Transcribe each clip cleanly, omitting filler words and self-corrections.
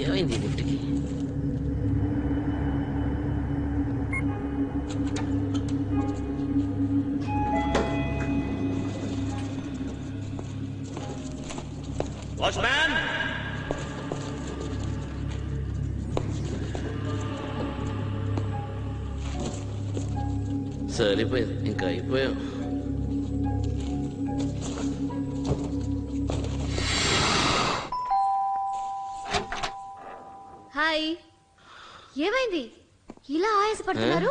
ఏమైంది లిఫ్ట్కి? వాచ్మ్యాన్, సరిపోయింది, ఇంకా అయిపోయాం. హాయ్, ఏమైంది ఇలా ఆయాసపడుతున్నారు?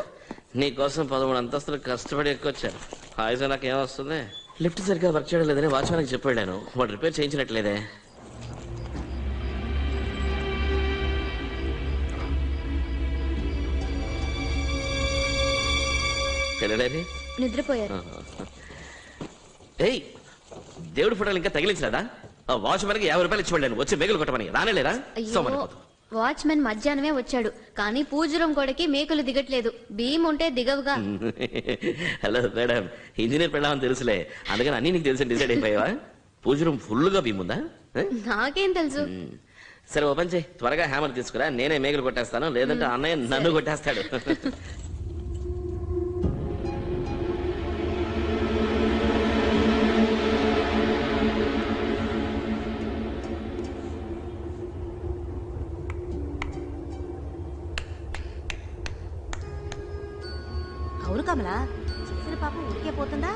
నీకోసం 13 అంతస్తులు కష్టపడి ఎక్కువచ్చాను. ఆయాసం నాకేమొస్తుంది? లిఫ్ట్ సరిగ్గా వర్క్ చేయడం లేదని వాచ్మ్యాన్కి చెప్పాను. వాడు రిపేర్ చేయించినట్లేదే. వెళ్ళలేని నిద్రపోయారు. ఏయ్, దేవుడి ఫోటోలు ఇంకా తగిలించలేదా? ఆ వాచ్మెన్కి 50 రూపాయలు ఇచ్చి వెళ్ళాను, వచ్చి మేకలు కొట్టమని. రానేలేరా? వాచ్మెన్ మధ్యాహ్నమే వచ్చాడు, కానీ పూజ రూమ్ గోడకి మేకలు దిగట్లేదు. భీమ్ ఉంటే దిగవుగా. హలో మేడం, ఇంజనీర్ పెళ్ళామని తెలుసులే, అందుకని అన్ని నీకు తెలిసి డిసైడ్ అయిపోయావా? పూజ రూమ్ ఫుల్ గా భీమ్ ఉందా? నాకేం తెలుసు. సరే ఓపెన్ చేయి, త్వరగా హ్యామర్ తీసుకురా. నేనే మేకలు కొట్టేస్తాను, లేదంటే అన్నయ్య నన్ను కొట్టేస్తాడు. అవును కమలా, చేసిన పాపం ఉరికే పోతుందా?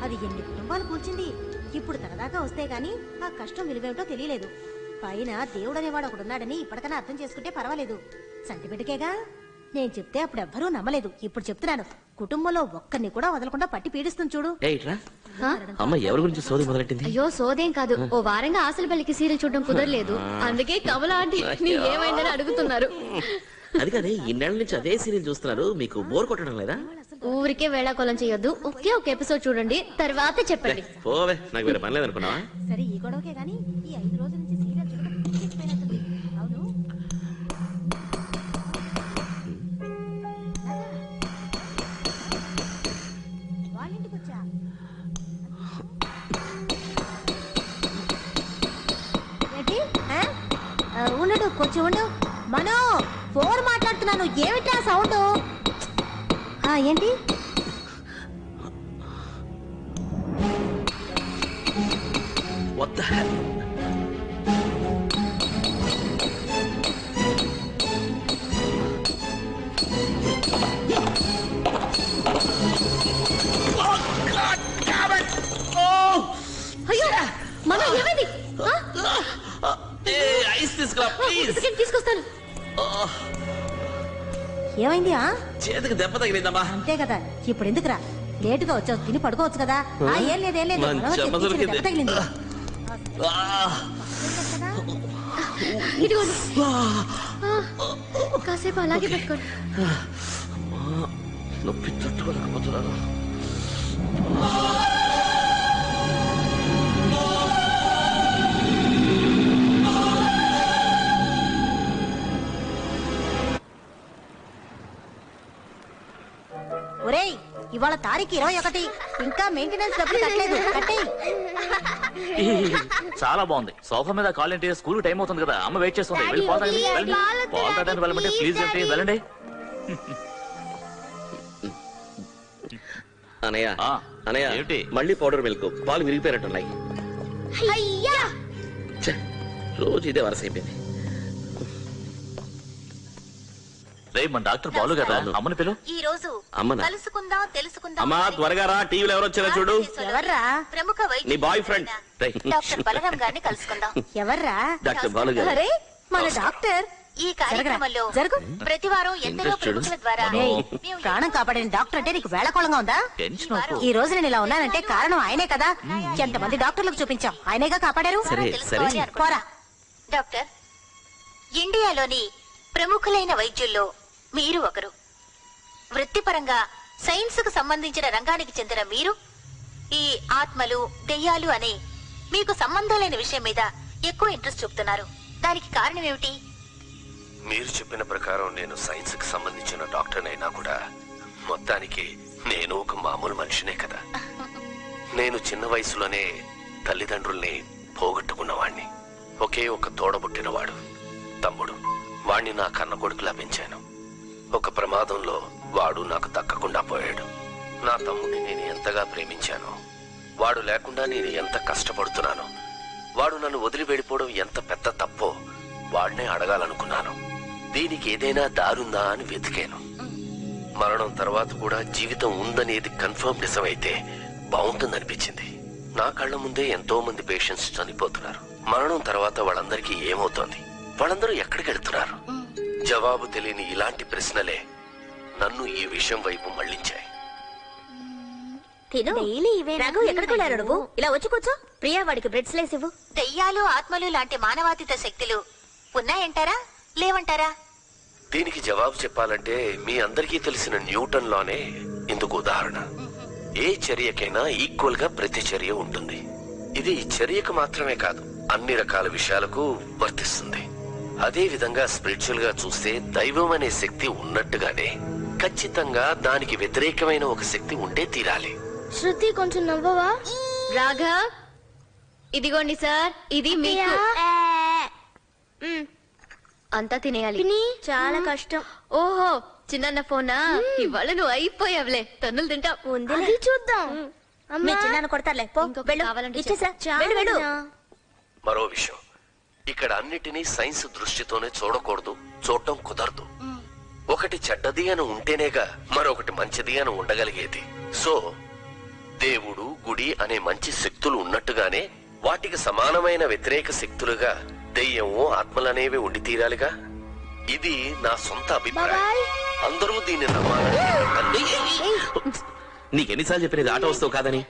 అది ఎన్ని కుటుంబాలు కూల్చింది. ఇప్పుడు తనదాకా వస్తే గాని ఆ కష్టం విలువేమిటో తెలియలేదు. పైన దేవుడనేవాడు ఒకడున్నాడని ఇప్పటికైనా అర్థం చేసుకుంటే పర్వాలేదు. సంటిబిడ్డకేగా. నేను చెప్తే అప్పుడు ఎవ్వరూ నమ్మలేదు. ఇప్పుడు చెప్తున్నాను, కుటుంబంలో ఒక్కరిని కూడా వదలకుండా పట్టి పీడిస్తుంది చూడు. అమ్మ ఎవరి గురించి సోది మొదలెట్టింది? అయ్యో సోదేం కాదు, ఓ వారంగా ఆశల పెళ్లికి సీరియల్ చూడడం కుదరలేదు, అందుకే కమలా ఆంటీ ఏమైందని అడుగుతున్నారు. అది కాదే, ఇన్నేళ్ల నుంచి అదే సీరియల్ చూస్తున్నారు, మీకు బోర్ కొట్టడం లేదా? ఊరికే వేళాకోళం చేయొద్దు, ఒకే ఒక ఎపిసోడ్ చూడండి, తర్వాత చెప్పండి. పోవే, నాకు వేరే పని లేదనుకున్నావా? సరే, ఈ గొడవకే గానీ ఈ 5 రోజుల నుంచి సీరియల్ చూడడం పిచ్చిపోయినట్టుంది. అవును, వాళ్ళింటికి వచ్చా. ఏంటి? ఉండు, కొంచెం ఉండు. మనో, ఫోన్ మాట్లాడుతున్నాను, ఏమిటా సౌండ్? ఏంటి? What the hell? Oh God, damn it! Oh! అయ్యో, మనో ఏమైంది? ఐస్ తీసుకురా ప్లీజ్. తీసుకొస్తాను. ఏమైంది? చేతికి దెబ్బ తగిలిందమ్మా. అంతే కదా, ఇప్పుడు ఎందుకురా లేటుగా వచ్చావు, తిని పడుకోవచ్చు కదా. ఏం లేదు, ఏం లేదు, దెబ్బ తగిలింది. ఇదిగోండి, కాసేపు అలాగే పెట్టుకోండి. నొప్పి తట్టుకోలేకపోతున్నాను. ఒరేయ్, ఇవాళ తారీఖు 21, ఇంకా మెయింటెనెన్స్ డబ్బులు కట్టలేదు. కట్టేయ్. చాలా బాగుంది. సోఫా మీద కాలేంటి, స్కూల్ టైం అవుతుంది కదా, అమ్మ వెయిట్ చేస్తుంది. వెళ్ళి పాలు తాగడానికి వెళ్ళమంటే ప్లీజ్ అంటే వెళ్ళండి. అనయ్య, అనయ్య ఏంటి మళ్ళీ పౌడర్ మిల్క్, పాలు విరిగిపోయినట్టున్నాయి. రోజు ఇదే వరస అయిపోయింది. మన డాక్టర్ బాలు కదా, అమ్మని పిలు. ఈ రోజు కలుసుకుందాం, తెలుసుకుందాం. అమ్మా త్వరగా రా, టీవీలో ఎవరు వచ్చారో చూడు. ఎవర్రా? ప్రముఖ నీ బాయ్ ఫ్రెండ్ డాక్టర్ బలరాం గారిని కలుసుకుందాం. ఎవర్రా? డాక్టర్ బాలు గారు. అరే, మన డాక్టర్. ఈ కార్యక్రమంలో ప్రతి వారం ఎందరో ప్రముఖుల ద్వారా ప్రాణం కాపాడిన డాక్టర్ అంటే నీకు వేళకోళంగా ఉందా? ఈ రోజు నేను ఇలా ఉన్నానంటే కారణం ఆయనే కదా. ఎంతమంది డాక్టర్లకు చూపించాం, ఆయనేగా కాపాడారు. పోరా. డాక్టర్, ఇండియాలోని ప్రముఖులైన వైద్యుల్లో మీరు ఒకరు. వృత్తిపరంగా సైన్స్ కు సంబంధించిన రంగానికి చెందిన మీరు ఈ ఆత్మలు, దెయ్యాలు అనే మీకు సంబంధం లేని విషయం మీద ఎక్కువ ఇంట్రెస్ట్ చూపుతున్నారు. దానికి కారణం ఏమిటి? మీరు చెప్పిన ప్రకారం నేను సైన్స్ కి సంబంధించిన డాక్టర్ అయినా కూడా మొత్తానికి నేను ఒక మామూలు మనిషినే కదా. నేను చిన్న వయసులోనే తల్లిదండ్రుల్ని పోగొట్టుకున్నవాణ్ణి. ఒకే ఒక తోడబుట్టినవాడు తమ్ముడు. వాణ్ణి నా కన్న కొడుకులా పెంచాను. ఒక ప్రమాదంలో వాడు నాకు దక్కకుండా పోయాడు. నా తమ్ముడిని నేను ఎంతగా ప్రేమించాను. వాడు లేకుండా నేను ఎంత కష్టపడుతున్నాను. వాడు నన్ను వదిలి వెళ్ళిపోవడం ఎంత పెద్ద తప్పో వాడినే అడగాలనుకున్నాను. దీనికి ఏదైనా దారుందా అని వెతికాను. మరణం తర్వాత కూడా జీవితం ఉందనేది కన్ఫర్మ్ నిజమైతే బాగుంటుందనిపించింది. నా కళ్ళ ముందే ఎంతో మంది పేషెంట్స్ చనిపోతున్నారు. మరణం తర్వాత వాళ్ళందరికీ ఏమవుతోంది? వాళ్ళందరూ ఎక్కడికి వెళ్తున్నారు? జవాబు తెలియని ఇలాంటి ప్రశ్నలే నన్ను ఈ విషయం వైపు మళ్లించాయి. రఘు ఎక్కడికి వెళ్ళారు నువ్వు? ఇలా వచ్చి కూర్చో. ప్రియా వాడికి బ్రెడ్ స్లైస్ ఇవ్వు. దెయ్యాలు ఆత్మలు లాంటి మానవాతీత శక్తులు ఉన్నాయంటారా లేవంటారా? దీనికి జవాబు చెప్పాలంటే మీ అందరికీ తెలిసిన న్యూటన్ లోనే ఇందుకు ఉదాహరణ. ఏ చర్యకైనా ఈక్వల్ గా ప్రతిచర్య ఉంటుంది. ఇది చర్యకు మాత్రమే కాదు, అన్ని రకాల విషయాలకు వర్తిస్తుంది. అదే విధంగా స్పిరిచువల్ గా చూస్తే దైవం అనే శక్తి ఉన్నట్టుగానే ఖచ్చితంగా దానికి వ్యతిరేకమైన ఒక శక్తి ఉండే తీరాలి. శృతి కొంచెం నవ్వవా? రాఘవ్, ఇదిగోండి సార్, ఇది మీకు. అంతా తినేయాలి. చాలా కష్టం. ఓహో, చిన్న ఫోనా? ఇవాళ నువ్వు అయిపోయావులే. తన్నులు తింటావు. అది చూద్దాం. మీ చిన్నాన్న కొడతారులే. పో, ఇంకొకటి వెళ్ళు. కావాలంటే ఇచ్చేసా. చెప్పు. వెళ్ళు. మరో విషయం, ఇక్కడ అన్నిటినీ సైన్స్ దృష్టితోనే చూడకూడదు, చూడటం కుదరదు. ఒకటి చెడ్డది అని ఉంటేనేగా మరొకటి మంచిది అని ఉండగలిగేది. సో దేవుడు, గుడి అనే మంచి శక్తులు ఉన్నట్టుగానే వాటికి సమానమైన వ్యతిరేక శక్తులుగా దెయ్యము, ఆత్మలనేవి ఉండి తీరాలిగా. ఇది నా సొంత అభిప్రాయం. అందరూ దీన్ని నమ్మాలని. నీకెన్నిసార్లు చెప్పినది ఆటో వస్తావు కాదని?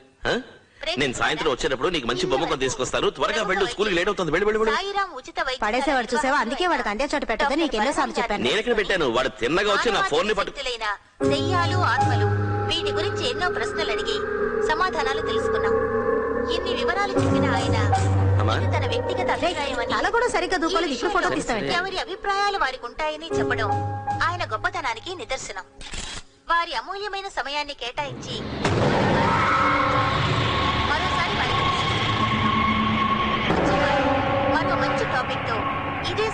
నేను సాయంత్రం వచ్చేటప్పుడు నీకు మంచి బొమ్మ కొని తీసుకొస్తాను. త్వరగా వెళ్ళు, స్కూల్కి లేట్ అవుతుంది. వెళ్ళు వెళ్ళు వెళ్ళు. సాయిరాం ఉచిత వైద్య పడేసేవాడు చూసావా? అందుకే వాడికి అందే చోట పెట్టదని నీకు ఎన్నోసార్లు చెప్పాను. నేను ఎక్కడ పెట్టాను? వాడు తిన్నగా వచ్చి నా ఫోన్ ని పట్టు. శక్తులైన దెయ్యాలు, ఆత్మలు వీటి గురించి ఎన్నో ప్రశ్నలు అడిగి సమాధానాలు తెలుసుకున్నాం. ఇన్ని వివరాలు చెప్పిన ఆయన ఇది తన వ్యక్తిగత అభిప్రాయమని, అలా కూడా సరిగ్గా దూకోలేదు. ఇప్పుడు ఫోటో తీస్తామండి. ఎవరి అభిప్రాయాలు వారికి ఉంటాయని చెప్పడం ఆయన గొప్పతనానికి నిదర్శనం. వారి అమూల్యమైన సమయాన్ని కేటాయించి మరోసారి వారికి మరో మంచి టాపిక్ తో ఇదే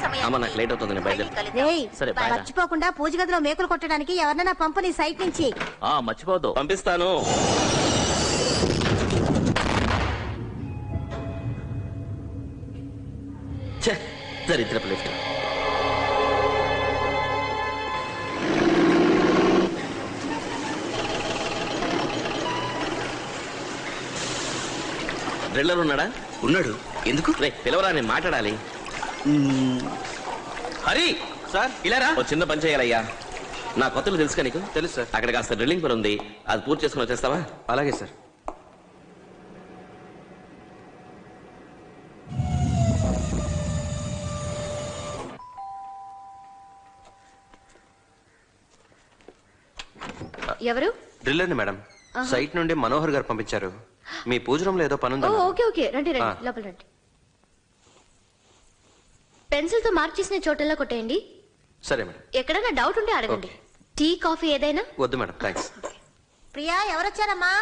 నాకు లేట్ అవుతుంది, నేను బయలుదేరుతాను. రేయ్, సరే, బాయ్. మర్చిపోకుండా పూజ గదిలో మేకులు కొట్టడానికి ఎవరినైనా పంపు నీ సైట్ నుంచి. మర్చిపోద్దు. పంపిస్తాను. దరిద్రపు లిఫ్ట్. డ్రిల్లర్ ఉన్నాడా? ఉన్నాడు. ఎందుకు? రే పిలవరా, నేను మాట్లాడాలి. హరి సార్, ఇలారా. ఓ చిన్న పని చేయాలయ్యా. నా కొత్తలు తెలుసుగా నీకు? తెలుసు సార్. అక్కడ కాస్త డ్రిల్లింగ్ పని ఉంది, అది పూర్తి చేసుకుని వచ్చేస్తావా? అలాగే సార్. ఎవరు? డ్రిల్లర్ని మేడం. సైట్ నుండి మనోహర్ గారు పంపించారు. మీ పూజ రూమ్ లో ఏదో పని ఉంది. ఓకే ఓకే, రండి రండి, లోపల రండి. పెన్సిల్ తో మార్క్ చేసిన చోటల్లో కొట్టేయండి. సరే మేడం. ఎక్కడైనా డౌట్ ఉంటే అడగండి. టీ, కాఫీ ఏదైనా? వద్దు మేడం, థ్యాంక్స్. ప్రియా ఎవరొచ్చారమ్మా?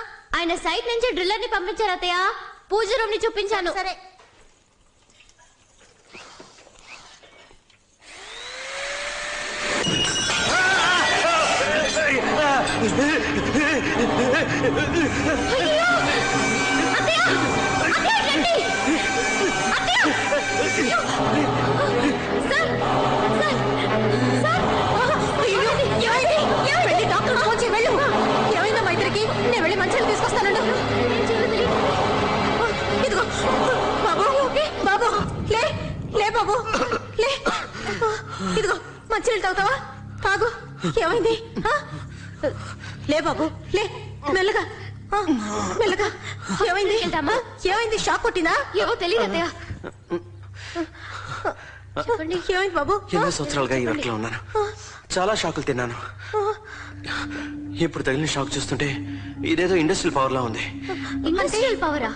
ఆయన సైట్ నుంచి డ్రిల్లర్ ని పంపించారు అత్తయ్య. పూజ రూమ్ ని చూపించాను. సరే. ఏమైందా మా ఇద్దరికి? నేను వెళ్ళి మంచిగా తీసుకొస్తానండి. ఇదిగో బాబు, బాబు లే లే బాబు లే. ఇదిగో మంచినీళ్ళు తాగుతావా? తాగు. ఏమైంది? లే బాబు లే, మెల్లగా మెల్లగా. ఏమైంది? ఏమైంది? షాక్ కొట్టిందా? ఏవో తెలియదు అత్తయ్య. చెప్పండి. ఏమైంది బాబు? ఎన్నో సంవత్సరాలుగా ఈ వర్క్ లో ఉన్నాను. చాలా షాకులు తిన్నాను. ఇప్పుడు తగిలిన షాక్ చూస్తుంటే ఇదేదో ఇండస్ట్రియల్ పవర్ లా ఉంది. ఇండస్ట్రియల్ పవరా?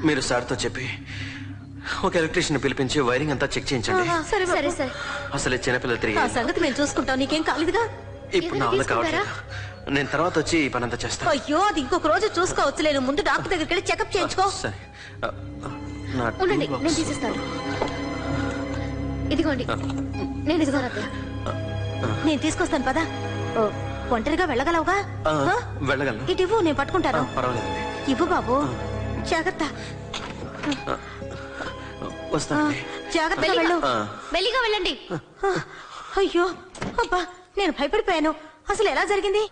మీరు సార్తో చెప్పి ఒక ఎలక్ట్రీషియన్ పిలిపించి వైరింగ్ అంతా చెక్ చేయించండి. సరే సరే సరే. అసలే చిన్నపిల్లలు తిరిగి ఆ సంగతి మేము చూసుకుంటాం. నీకేం కాలేదుగా? ఇప్పుడు నా వల్ల కావట్లేదు. నేను తర్వాత వచ్చి ఈ పని అంతా చేస్తాను. అయ్యో అది ఇంకొక రోజు చూసుకోవచ్చులేను. ముందు డాక్టర్ దగ్గరికి వెళ్ళి చెకప్ చేయించుకో. సరే. నా ఉండండి, toolbox. నేను తీసిస్తాను. ఇదిగోండి, నేను ఇదిగో అత్తయ్య. నేను తీసుకొస్తాను పదా. ఒంటరిగా వెళ్ళగలవుగా? ఆ, వెళ్ళగలను. ఇటు ఇవ్వు, నేను పట్టుకుంటాను. పర్వాలేదండి. ఇవ్వు బాబు, జాగ్రత్త. వస్తానండి. జాగ్రత్తగా వెళ్ళు. మెల్లిగా వెళ్ళండి. అయ్యో అబ్బా, నేను భయపడిపోయాను. అసలు ఎలా జరిగింది?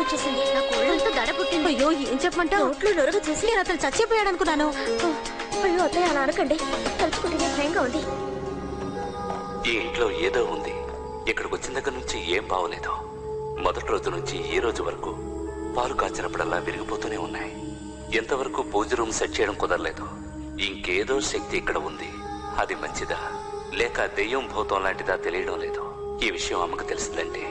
వచ్చేసింది. నాకు ఒళ్ళంతా దడ పుట్టింది. అయ్యో ఏం చెప్పమంటావు? నోట్లో నొరగ చూసి నేను అతను చచ్చిపోయాడు అనుకున్నాను. అయ్యో అత్తయ్య అలా అనకండి. తలుచుకుంటే భయంగా ఉంది. ఈ ఇంట్లో ఏదో ఉంది. ఇక్కడికి వచ్చిన దగ్గర నుంచి ఏం బాగోలేదు. మొదటి రోజు నుంచి ఈ రోజు వరకు పాలు కాచినప్పుడల్లా విరిగిపోతూనే ఉన్నాయి. ఎంతవరకు పూజ రూమ్ సెట్ చేయడం కుదరలేదు. ఇంకేదో శక్తి ఇక్కడ ఉంది. అది మంచిదా లేక దెయ్యం భూతం లాంటిదా తెలియడం లేదు. ఈ విషయం అమ్మకు తెలిసిందంటే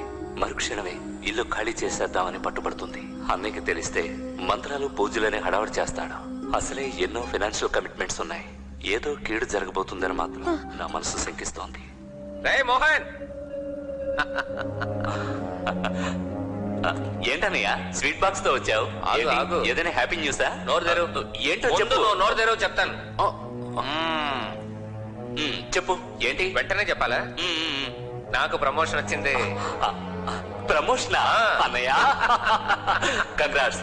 మరుక్షణమే ఇల్లు ఖాళీ చేసేద్దామని పట్టుబడుతుంది. అన్నయ్యకి తెలిస్తే మంత్రాలు పూజలనే హడావడి చేస్తాడు. అసలే ఎన్నో ఫైనాన్షియల్ కమిట్మెంట్స్ ఉన్నాయి. ఏదో కీడు జరగబోతుందని మాత్రం నా మనసు శంకిస్తోంది. మోహన్, ఏంటన్నయ్య స్వీట్ బాక్స్ తో వచ్చావు? ఆగు, ఆగు. ఏదైనా హ్యాపీ న్యూసా? నోరు తెరువు. ఏంటో చెప్పు. నోరు తెరువు, చెప్తాను. చెప్పు ఏంటి? వెంటనే చెప్పాలా? నాకు ప్రమోషన్ వచ్చింది. ప్రమోషన్ అన్నయ్య, కంగ్రాట్స్.